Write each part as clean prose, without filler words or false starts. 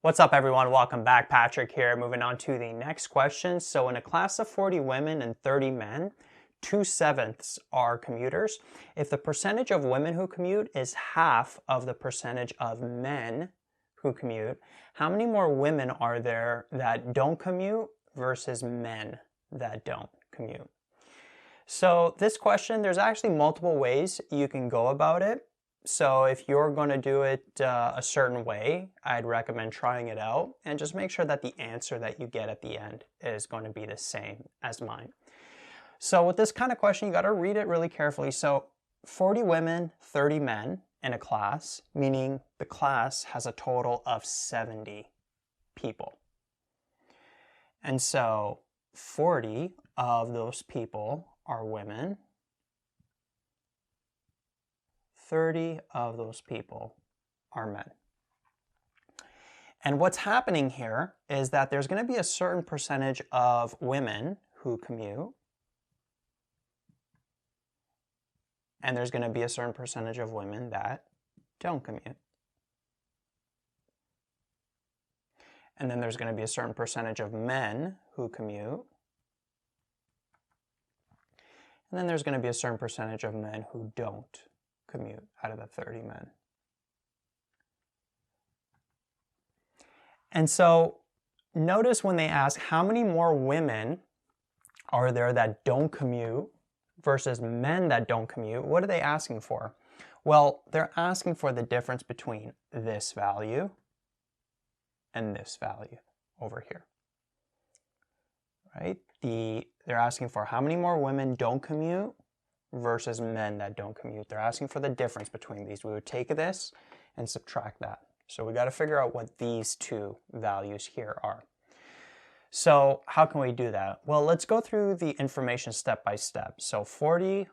What's up, everyone? Welcome back. Patrick here. Moving on to the next question. So in a class of 40 women and 30 men, 2/7 are commuters. If the percentage of women who commute is half of the percentage of men who commute, how many more women are there that don't commute versus men that don't commute? So this question, there's actually multiple ways you can go about it. So if you're going to do it a certain way, I'd recommend trying it out and just make sure that the answer that you get at the end is going to be the same as mine. So with this kind of question, you got to read it really carefully. So 40 women, 30 men in a class, meaning the class has a total of 70 people. And so 40 of those people are women. 30 of those people are men. And what's happening here is that there's going to be a certain percentage of women who commute, and there's going to be a certain percentage of women that don't commute. And then there's going to be a certain percentage of men who commute, and then there's going to be a certain percentage of men who don't commute out of the 30 men. And so notice when they ask how many more women are there that don't commute versus men that don't commute, what are they asking for? Well, they're asking for the difference between this value and this value over here, right? They're asking for how many more women don't commute versus men that don't commute. They're asking for the difference between these. We would take this and subtract that. So we got to figure out what these two values here are. So how can we do that? Well, let's go through the information step by step. So 40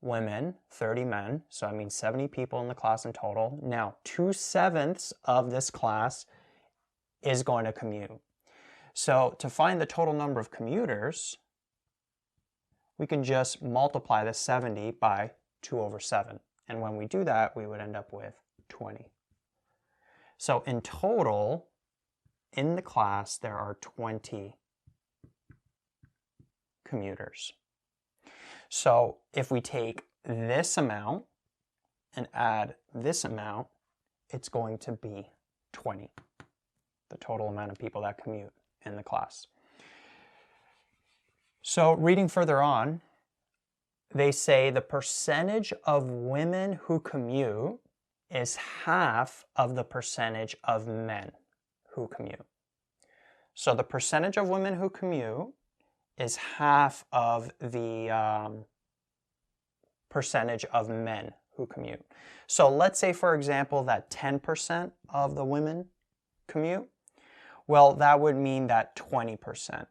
women, 30 men, so I mean 70 people in the class in total. Now 2/7 of this class is going to commute. So to find the total number of commuters, we can just multiply the 70 by 2/7. And when we do that, we would end up with 20. So in total, in the class, there are 20 commuters. So if we take this amount and add this amount, it's going to be 20, the total amount of people that commute in the class. So reading further on, they say the percentage of women who commute is half of the percentage of men who commute. So the percentage of women who commute is half of the percentage of men who commute. So let's say, for example, that 10% of the women commute. Well, that would mean that 20%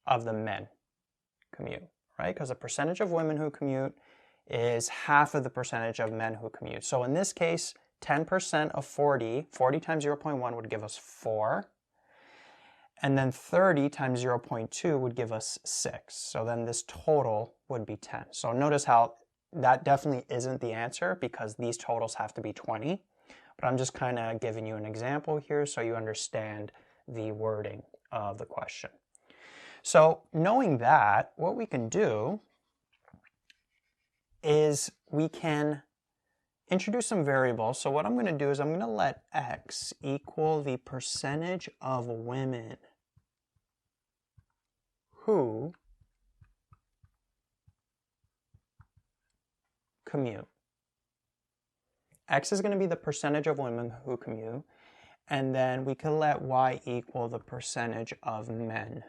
of the men commute, right? Because the percentage of women who commute is half of the percentage of men who commute. So in this case, 10% of 40 times 0.1 would give us 4. And then 30 times 0.2 would give us 6. So then this total would be 10. So notice how that definitely isn't the answer because these totals have to be 20. But I'm just kind of giving you an example here so you understand the wording of the question. So knowing that, what we can do is we can introduce some variables. So what I'm going to do is I'm going to let x equal the percentage of women who commute. X is going to be the percentage of women who commute, and then we can let y equal the percentage of men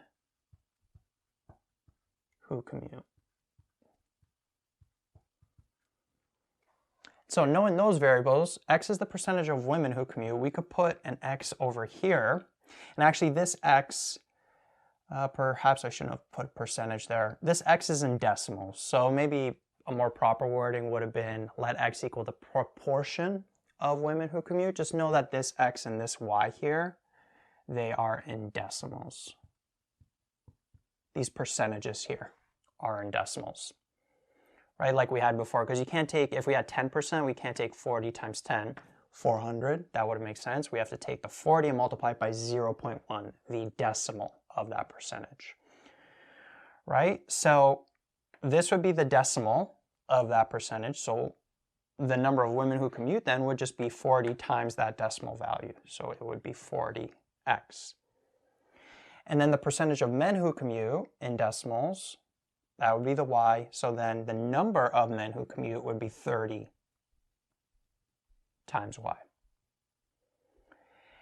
who commute. So knowing those variables, x is the percentage of women who commute, we could put an x over here. And actually this x, perhaps I shouldn't have put percentage there. This x is in decimals, so maybe a more proper wording would have been let x equal the proportion of women who commute. Just know that this x and this y here, they are in decimals. These percentages here are in decimals, right? Like we had before, because you can't take, if we had 10%, we can't take 40 times 10. 400, that would make sense. We have to take the 40 and multiply it by 0.1, the decimal of that percentage, right? So this would be the decimal of that percentage. So the number of women who commute then would just be 40 times that decimal value. So it would be 40x. And then the percentage of men who commute in decimals, that would be the y. So then the number of men who commute would be 30 times y.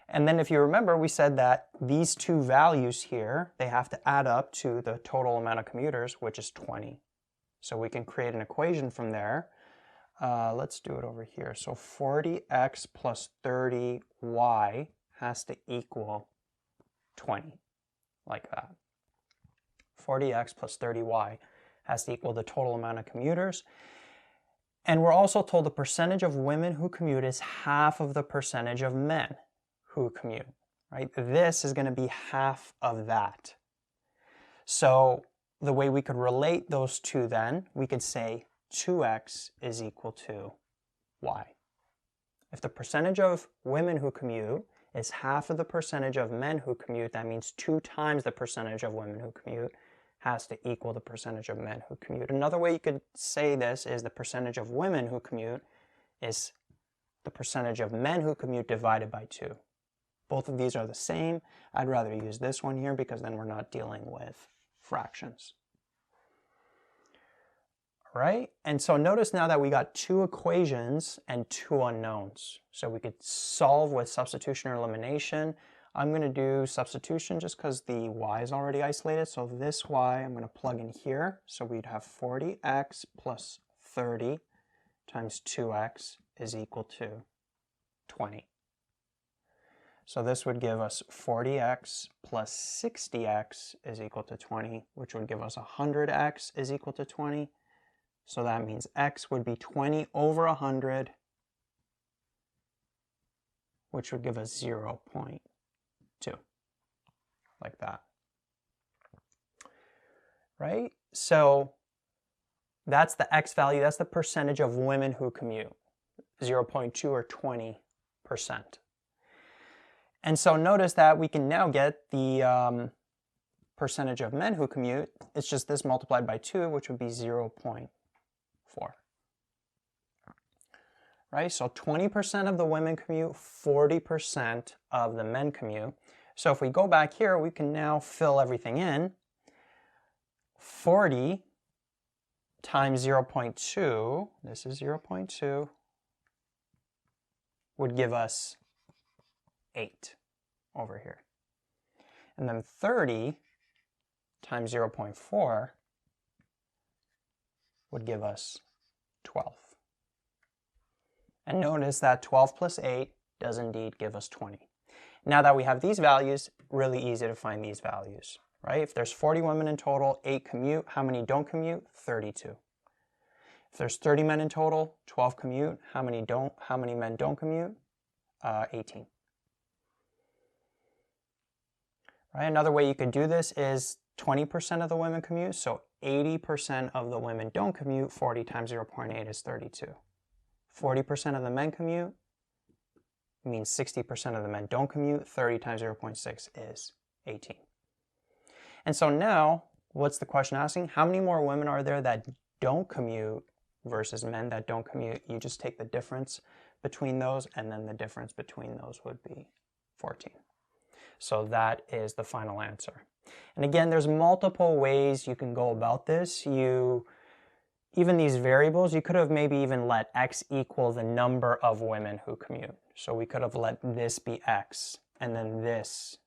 And then if you remember, we said that these two values here, they have to add up to the total amount of commuters, which is 20. So we can create an equation from there. Let's do it over here. So 40x plus 30y has to equal 20, like that. 40x plus 30y has to equal the total amount of commuters. And we're also told the percentage of women who commute is half of the percentage of men who commute, right? This is going to be half of that. So the way we could relate those two then, we could say 2x is equal to y. If the percentage of women who commute is half of the percentage of men who commute, that means 2 times the percentage of women who commute has to equal the percentage of men who commute. Another way you could say this is the percentage of women who commute is the percentage of men who commute divided by 2. Both of these are the same. I'd rather use this one here because then we're not dealing with fractions. All right, and so notice now that we got 2 equations and 2 unknowns. So we could solve with substitution or elimination. I'm going to do substitution just because the y is already isolated. So this y I'm going to plug in here. So we'd have 40x plus 30 times 2x is equal to 20. So this would give us 40x plus 60x is equal to 20, which would give us 100x is equal to 20. So that means x would be 20 over 100, which would give us 0.2, like that. Right? So that's the x value, that's the percentage of women who commute, 0.2 or 20%. And so notice that we can now get the percentage of men who commute. It's just this multiplied by 2, which would be 0.4. Right, so 20% of the women commute, 40% of the men commute. So if we go back here, we can now fill everything in. 40 times 0.2, this is 0.2, would give us 8 over here. And then 30 times 0.4 would give us 12. And notice that 12 plus 8 does indeed give us 20. Now that we have these values, really easy to find these values, right? If there's 40 women in total, 8 commute. How many don't commute? 32. If there's 30 men in total, 12 commute. How many men don't commute? 18. Right? Another way you could do this is 20% of the women commute, so 80% of the women don't commute. 40 times 0.8 is 32. 40% of the men commute means 60% of the men don't commute. 30 times 0.6 is 18. And so now, what's the question asking? How many more women are there that don't commute versus men that don't commute? You just take the difference between those, and then the difference between those would be 14. So that is the final answer. And again, there's multiple ways you can go about this. Even these variables, you could have maybe even let x equal the number of women who commute. So we could have let this be x, and then this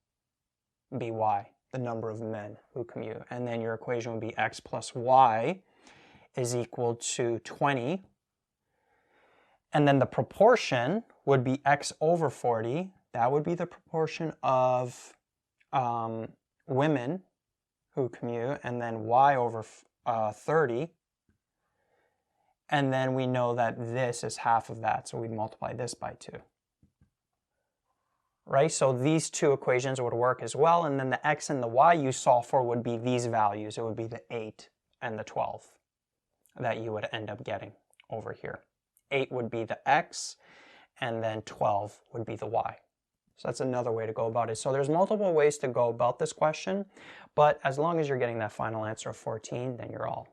be y, the number of men who commute. And then your equation would be x plus y is equal to 20. And then the proportion would be x over 40. That would be the proportion of women who commute, and then y over 30. And then we know that this is half of that, so we'd multiply this by 2. Right, so these two equations would work as well, and then the x and the y you solve for would be these values. It would be the 8 and the 12 that you would end up getting over here. 8 would be the x, and then 12 would be the y. So that's another way to go about it. So there's multiple ways to go about this question, but as long as you're getting that final answer of 14, then you're all